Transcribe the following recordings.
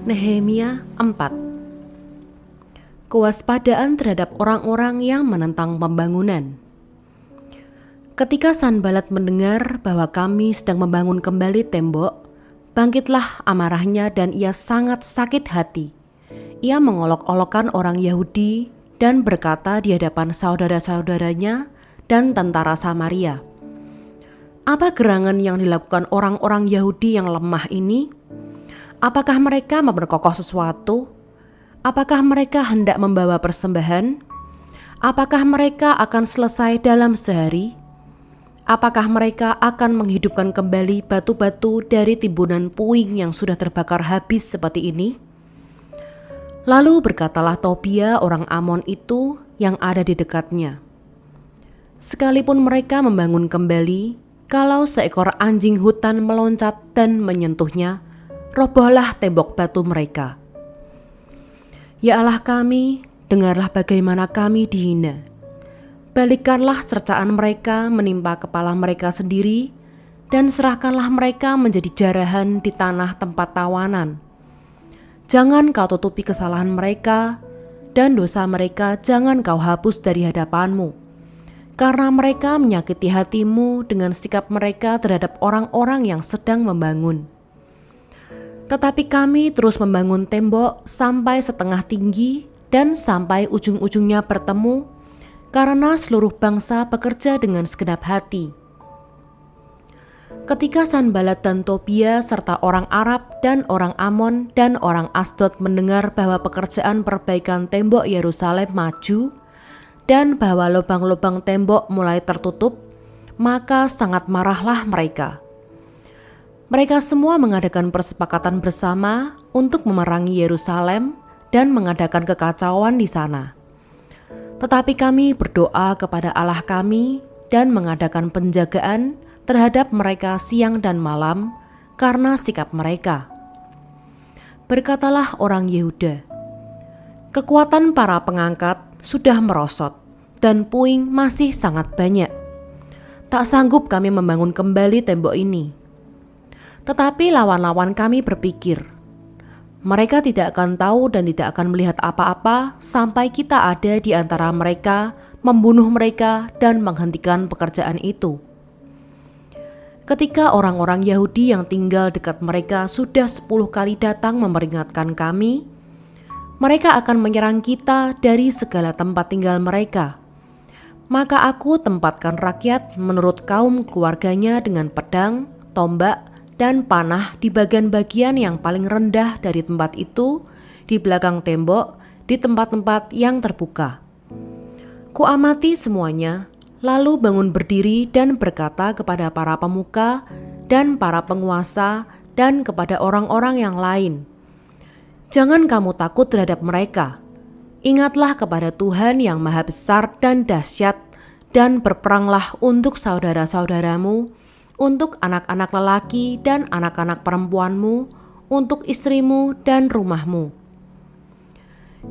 Nehemia 4. Kewaspadaan terhadap orang-orang yang menentang pembangunan. Ketika Sanbalat mendengar bahwa kami sedang membangun kembali tembok, bangkitlah amarahnya dan ia sangat sakit hati. Ia mengolok-olokkan orang Yahudi dan berkata di hadapan saudara-saudaranya dan tentara Samaria, "Apa gerangan yang dilakukan orang-orang Yahudi yang lemah ini? Apakah mereka memperkokoh sesuatu? Apakah mereka hendak membawa persembahan? Apakah mereka akan selesai dalam sehari? Apakah mereka akan menghidupkan kembali batu-batu dari timbunan puing yang sudah terbakar habis seperti ini?" Lalu berkatalah Tobia orang Amon itu yang ada di dekatnya, "Sekalipun mereka membangun kembali, kalau seekor anjing hutan meloncat dan menyentuhnya, robohlah tembok batu mereka. Ya Allah kami, dengarlah bagaimana kami dihina. Balikkanlah cercaan mereka menimpa kepala mereka sendiri, dan serahkanlah mereka menjadi jarahan di tanah tempat tawanan. Jangan kau tutupi kesalahan mereka, dan dosa mereka jangan kau hapus dari hadapanmu, karena mereka menyakiti hatimu dengan sikap mereka terhadap orang-orang yang sedang membangun. Tetapi kami terus membangun tembok sampai setengah tinggi dan sampai ujung-ujungnya bertemu, karena seluruh bangsa bekerja dengan segenap hati." Ketika Sanbalat dan Tobia serta orang Arab dan orang Amon dan orang Asdod mendengar bahwa pekerjaan perbaikan tembok Yerusalem maju dan bahwa lubang-lubang tembok mulai tertutup, maka sangat marahlah mereka. Mereka semua mengadakan persepakatan bersama untuk memerangi Yerusalem dan mengadakan kekacauan di sana. Tetapi kami berdoa kepada Allah kami dan mengadakan penjagaan terhadap mereka siang dan malam karena sikap mereka. Berkatalah orang Yehuda, "Kekuatan para pengangkat sudah merosot dan puing masih sangat banyak. Tak sanggup kami membangun kembali tembok ini." Tetapi lawan-lawan kami berpikir, "Mereka tidak akan tahu dan tidak akan melihat apa-apa sampai kita ada di antara mereka, membunuh mereka dan menghentikan pekerjaan itu." Ketika orang-orang Yahudi yang tinggal dekat mereka sudah 10 kali datang memperingatkan kami, mereka akan menyerang kita dari segala tempat tinggal mereka. Maka aku tempatkan rakyat menurut kaum keluarganya dengan pedang, tombak, dan panah di bagian-bagian yang paling rendah dari tempat itu, di belakang tembok, di tempat-tempat yang terbuka. Kuamati semuanya, lalu bangun berdiri dan berkata kepada para pemuka dan para penguasa dan kepada orang-orang yang lain, "Jangan kamu takut terhadap mereka. Ingatlah kepada Tuhan yang maha besar dan dahsyat, dan berperanglah untuk saudara-saudaramu, untuk anak-anak lelaki dan anak-anak perempuanmu, untuk istrimu dan rumahmu."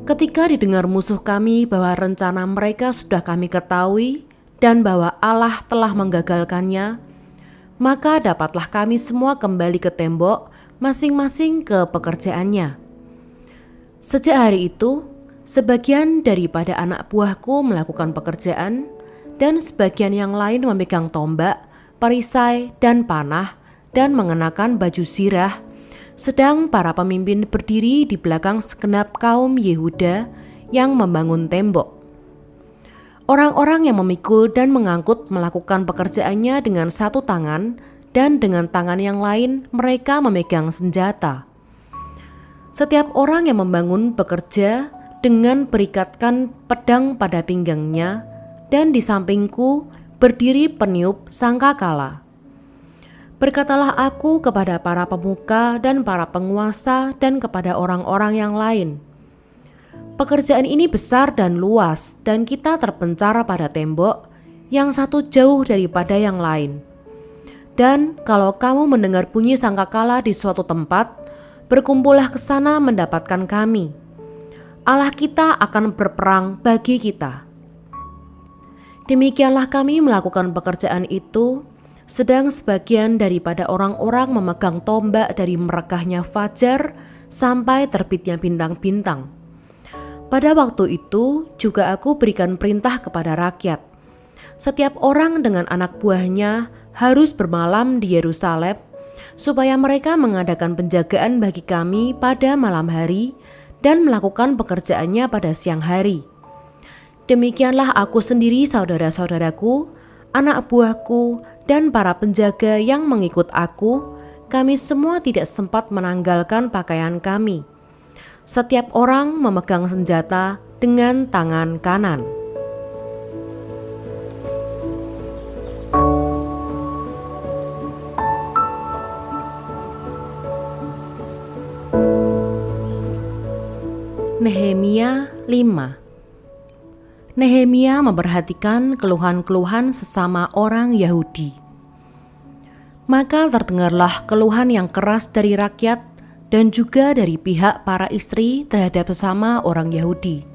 Ketika didengar musuh kami bahwa rencana mereka sudah kami ketahui dan bahwa Allah telah menggagalkannya, maka dapatlah kami semua kembali ke tembok, masing-masing ke pekerjaannya. Sejak hari itu, sebagian daripada anak buahku melakukan pekerjaan, dan sebagian yang lain memegang tombak, perisai, dan panah, dan mengenakan baju zirah, sedang para pemimpin berdiri di belakang segenap kaum Yehuda yang membangun tembok. Orang-orang yang memikul dan mengangkut melakukan pekerjaannya dengan satu tangan, dan dengan tangan yang lain mereka memegang senjata. Setiap orang yang membangun bekerja dengan berikatkan pedang pada pinggangnya, dan di sampingku berdiri peniup sangkakala. Berkatalah aku kepada para pemuka dan para penguasa dan kepada orang-orang yang lain, "Pekerjaan ini besar dan luas, dan kita terpencar pada tembok yang satu jauh daripada yang lain. Dan kalau kamu mendengar bunyi sangkakala di suatu tempat, berkumpullah ke sana mendapatkan kami. Allah kita akan berperang bagi kita." Demikianlah kami melakukan pekerjaan itu, sedang sebagian daripada orang-orang memegang tombak dari merekahnya fajar sampai terbitnya bintang-bintang. Pada waktu itu juga aku berikan perintah kepada rakyat. Setiap orang dengan anak buahnya harus bermalam di Yerusalem supaya mereka mengadakan penjagaan bagi kami pada malam hari dan melakukan pekerjaannya pada siang hari. Demikianlah aku sendiri, saudara-saudaraku, anak buahku, dan para penjaga yang mengikut aku, kami semua tidak sempat menanggalkan pakaian kami. Setiap orang memegang senjata dengan tangan kanan. Nehemia 5. Nehemia memperhatikan keluhan-keluhan sesama orang Yahudi. Maka terdengarlah keluhan yang keras dari rakyat dan juga dari pihak para istri terhadap sesama orang Yahudi.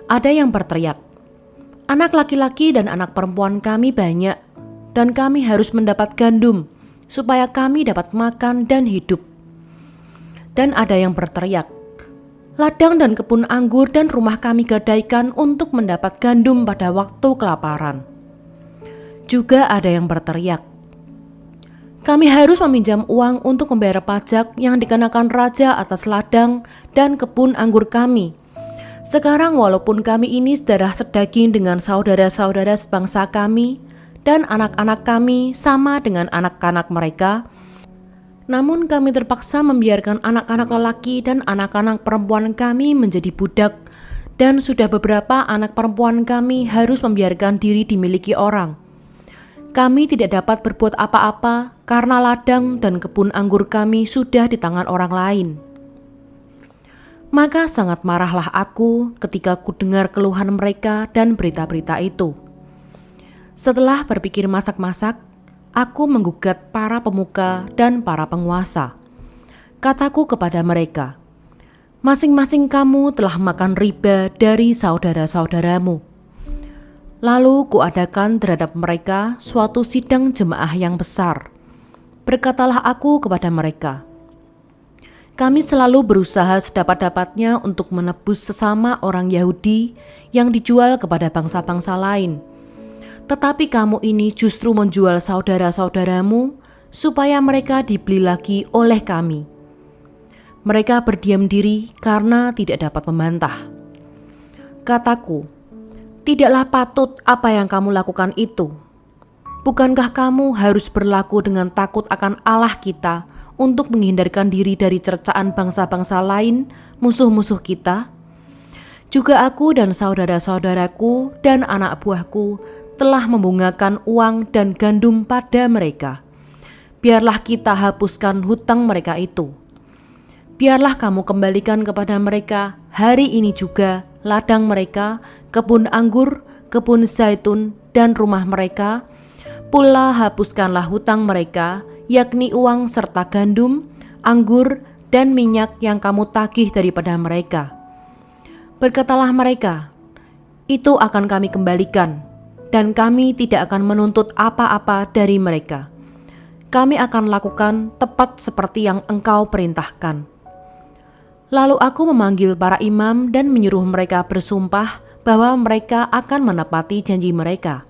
Ada yang berteriak, "Anak laki-laki dan anak perempuan kami banyak, dan kami harus mendapat gandum supaya kami dapat makan dan hidup." Dan ada yang berteriak, "Ladang dan kebun anggur dan rumah kami gadaikan untuk mendapat gandum pada waktu kelaparan." Juga ada yang berteriak, "Kami harus meminjam uang untuk membayar pajak yang dikenakan raja atas ladang dan kebun anggur kami. Sekarang walaupun kami ini sedarah sedaging dengan saudara-saudara sebangsa kami dan anak-anak kami sama dengan anak-anak mereka, namun kami terpaksa membiarkan anak-anak lelaki dan anak-anak perempuan kami menjadi budak, dan sudah beberapa anak perempuan kami harus membiarkan diri dimiliki orang. Kami tidak dapat berbuat apa-apa karena ladang dan kebun anggur kami sudah di tangan orang lain." Maka sangat marahlah aku ketika ku dengar keluhan mereka dan berita-berita itu. Setelah berpikir masak-masak, aku menggugat para pemuka dan para penguasa. Kataku kepada mereka, "Masing-masing kamu telah makan riba dari saudara-saudaramu." Lalu kuadakan terhadap mereka suatu sidang jemaah yang besar. Berkatalah aku kepada mereka, "Kami selalu berusaha sedapat-dapatnya untuk menebus sesama orang Yahudi yang dijual kepada bangsa-bangsa lain. Tetapi kamu ini justru menjual saudara-saudaramu supaya mereka dibeli lagi oleh kami." Mereka berdiam diri karena tidak dapat membantah. Kataku, "Tidaklah patut apa yang kamu lakukan itu. Bukankah kamu harus berlaku dengan takut akan Allah kita untuk menghindarkan diri dari cercaan bangsa-bangsa lain, musuh-musuh kita? Juga aku dan saudara-saudaraku dan anak buahku telah membungakan uang dan gandum pada mereka. Biarlah kita hapuskan hutang mereka itu. Biarlah kamu kembalikan kepada mereka hari ini juga ladang mereka, kebun anggur, kebun zaitun, dan rumah mereka. Pula hapuskanlah hutang mereka, yakni uang serta gandum, anggur, dan minyak yang kamu tagih daripada mereka." Berkatalah mereka, "Itu akan kami kembalikan, dan kami tidak akan menuntut apa-apa dari mereka. Kami akan lakukan tepat seperti yang engkau perintahkan." Lalu aku memanggil para imam dan menyuruh mereka bersumpah bahwa mereka akan menepati janji mereka.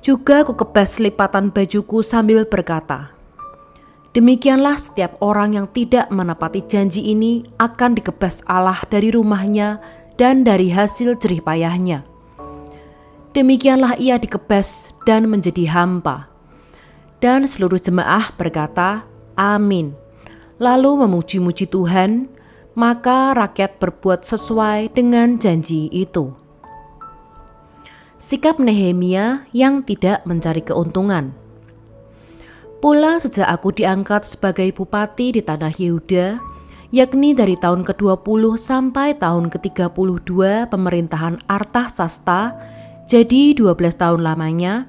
Juga aku kebas lipatan bajuku sambil berkata, "Demikianlah setiap orang yang tidak menepati janji ini akan dikebas Allah dari rumahnya dan dari hasil jerih payahnya." Demikianlah ia dikebas dan menjadi hampa. Dan seluruh jemaah berkata, "Amin." Lalu memuji-muji Tuhan, maka rakyat berbuat sesuai dengan janji itu. Sikap Nehemia yang tidak mencari keuntungan. Pula sejak aku diangkat sebagai bupati di tanah Yehuda, yakni dari tahun ke-20 sampai tahun ke-32 pemerintahan Artasasta, jadi 12 tahun lamanya,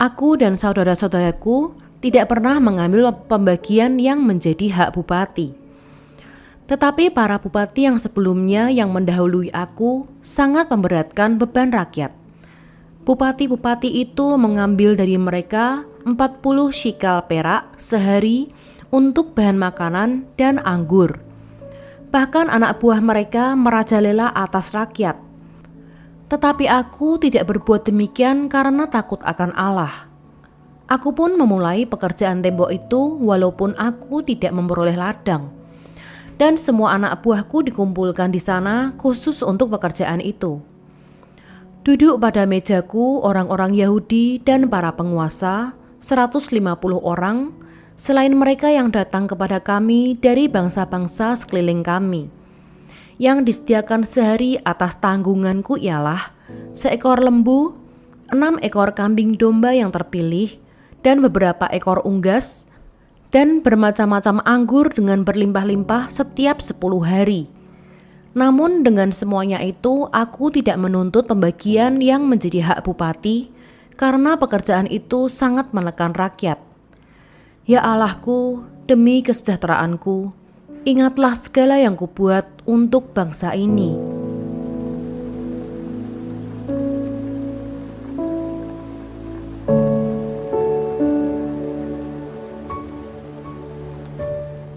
aku dan saudara-saudaraku tidak pernah mengambil pembagian yang menjadi hak bupati. Tetapi para bupati yang sebelumnya yang mendahului aku sangat memberatkan beban rakyat. Bupati-bupati itu mengambil dari mereka 40 shikal perak sehari untuk bahan makanan dan anggur. Bahkan anak buah mereka merajalela atas rakyat. Tetapi aku tidak berbuat demikian karena takut akan Allah. Aku pun memulai pekerjaan tembok itu walaupun aku tidak memperoleh ladang. Dan semua anak buahku dikumpulkan di sana khusus untuk pekerjaan itu. Duduk pada mejaku orang-orang Yahudi dan para penguasa, 150 orang, selain mereka yang datang kepada kami dari bangsa-bangsa sekeliling kami. Yang disediakan sehari atas tanggunganku ialah seekor lembu, 6 ekor kambing domba yang terpilih, dan beberapa ekor unggas, dan bermacam-macam anggur dengan berlimpah-limpah setiap 10 hari. Namun dengan semuanya itu aku tidak menuntut pembagian yang menjadi hak bupati, karena pekerjaan itu sangat menekan rakyat. Ya Allahku, demi kesejahteraanku, ingatlah segala yang kubuat untuk bangsa ini.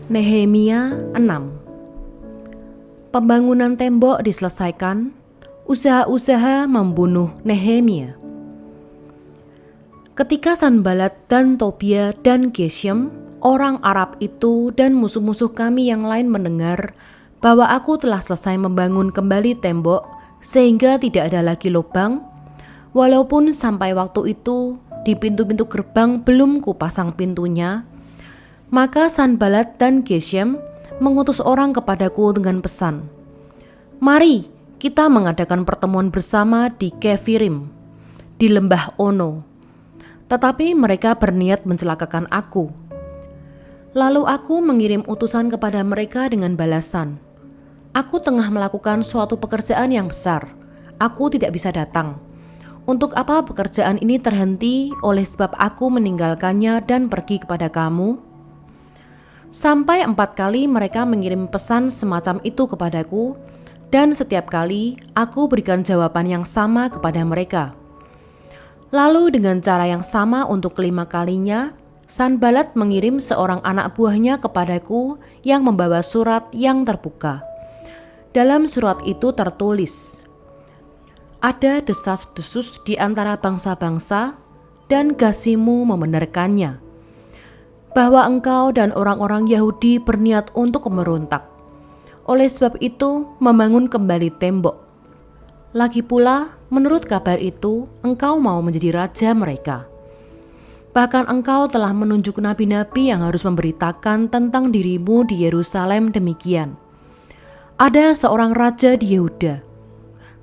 Nehemia 6. Pembangunan tembok diselesaikan, usaha-usaha membunuh Nehemia. Ketika Sanbalat dan Tobia dan Geshem, orang Arab itu dan musuh-musuh kami yang lain mendengar bahwa aku telah selesai membangun kembali tembok sehingga tidak ada lagi lubang, walaupun sampai waktu itu di pintu-pintu gerbang belum kupasang pintunya, maka Sanbalat dan Geshem mengutus orang kepadaku dengan pesan, "Mari kita mengadakan pertemuan bersama di Kefirim, di lembah Ono." Tetapi mereka berniat mencelakakan aku. Lalu aku mengirim utusan kepada mereka dengan balasan, "Aku tengah melakukan suatu pekerjaan yang besar. Aku tidak bisa datang. Untuk apa pekerjaan ini terhenti oleh sebab aku meninggalkannya dan pergi kepada kamu?" Sampai 4 kali mereka mengirim pesan semacam itu kepadaku, dan setiap kali aku berikan jawaban yang sama kepada mereka. Lalu dengan cara yang sama untuk kelima kalinya, Sanbalat mengirim seorang anak buahnya kepadaku yang membawa surat yang terbuka. Dalam surat itu tertulis, "Ada desas-desus di antara bangsa-bangsa, dan Gasimu membenarkannya, bahwa engkau dan orang-orang Yahudi berniat untuk memberontak. Oleh sebab itu membangun kembali tembok. Lagi pula, menurut kabar itu, engkau mau menjadi raja mereka. Bahkan engkau telah menunjuk nabi-nabi yang harus memberitakan tentang dirimu di Yerusalem demikian. Ada seorang raja di Yehuda.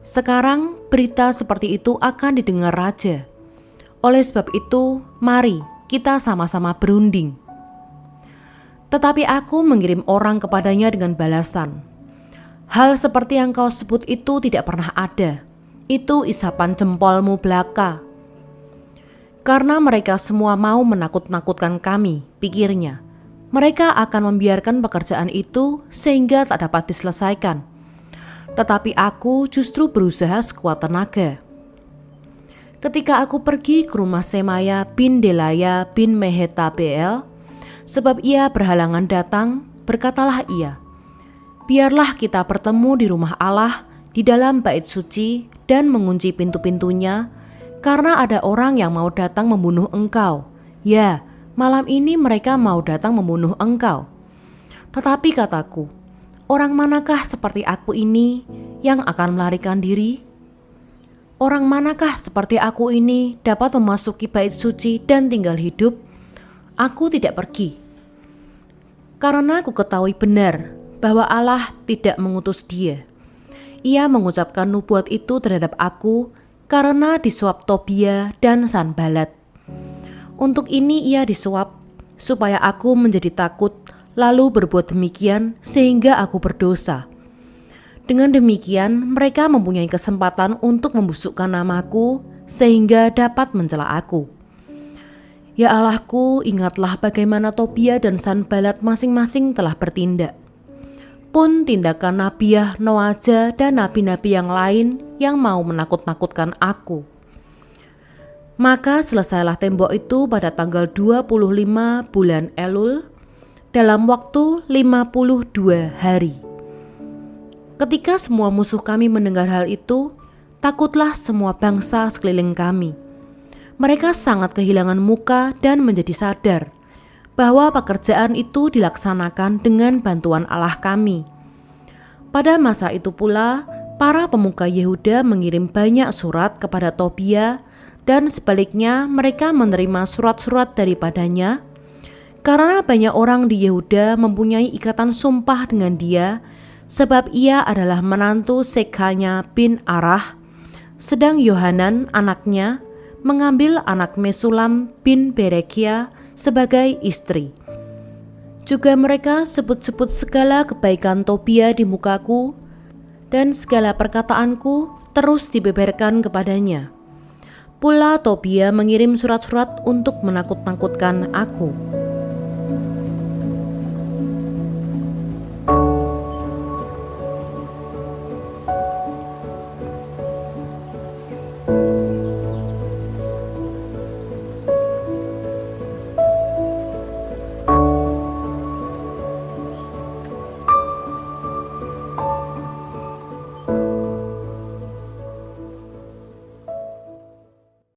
Sekarang berita seperti itu akan didengar raja. Oleh sebab itu, mari kita sama-sama berunding." Tetapi aku mengirim orang kepadanya dengan balasan, "Hal seperti yang kau sebut itu tidak pernah ada. Itu isapan jempolmu belaka." Karena mereka semua mau menakut-nakutkan kami, pikirnya, mereka akan membiarkan pekerjaan itu sehingga tak dapat diselesaikan. Tetapi aku justru berusaha sekuat tenaga. Ketika aku pergi ke rumah Semaya bin Delaya bin Mehetabeel, sebab ia berhalangan datang, berkatalah ia, "Biarlah kita bertemu di rumah Allah di dalam bait suci dan mengunci pintu-pintunya, karena ada orang yang mau datang membunuh engkau. Ya, malam ini mereka mau datang membunuh engkau." Tetapi kataku, "Orang manakah seperti aku ini yang akan melarikan diri? Orang manakah seperti aku ini dapat memasuki bait suci dan tinggal hidup? Aku tidak pergi. Karena aku ketahui benar bahwa Allah tidak mengutus dia. Ia mengucapkan nubuat itu terhadap aku karena disuap Tobia dan Sanbalat. Untuk ini ia disuap supaya aku menjadi takut lalu berbuat demikian sehingga aku berdosa. Dengan demikian mereka mempunyai kesempatan untuk membusukkan namaku sehingga dapat mencela aku. Ya Allahku, ingatlah bagaimana Tobia dan Sanbalat masing-masing telah bertindak. Pun tindakan Nabiah Noaja dan nabi-nabi yang lain yang mau menakut-nakutkan aku. Maka selesailah tembok itu pada tanggal 25 bulan Elul, dalam waktu 52 hari. Ketika semua musuh kami mendengar hal itu, takutlah semua bangsa sekeliling kami. Mereka sangat kehilangan muka dan menjadi sadar bahwa pekerjaan itu dilaksanakan dengan bantuan Allah kami. Pada masa itu pula, para pemuka Yehuda mengirim banyak surat kepada Tobia, dan sebaliknya mereka menerima surat-surat daripadanya, karena banyak orang di Yehuda mempunyai ikatan sumpah dengan dia, sebab ia adalah menantu Sekanya bin Arah, sedang Yohanan anaknya mengambil anak Mesulam bin Berekia sebagai istri. Juga mereka sebut-sebut segala kebaikan Tobia di mukaku, dan segala perkataanku terus dibeberkan kepadanya. Pula Tobia mengirim surat-surat untuk menakut-nakutkan aku.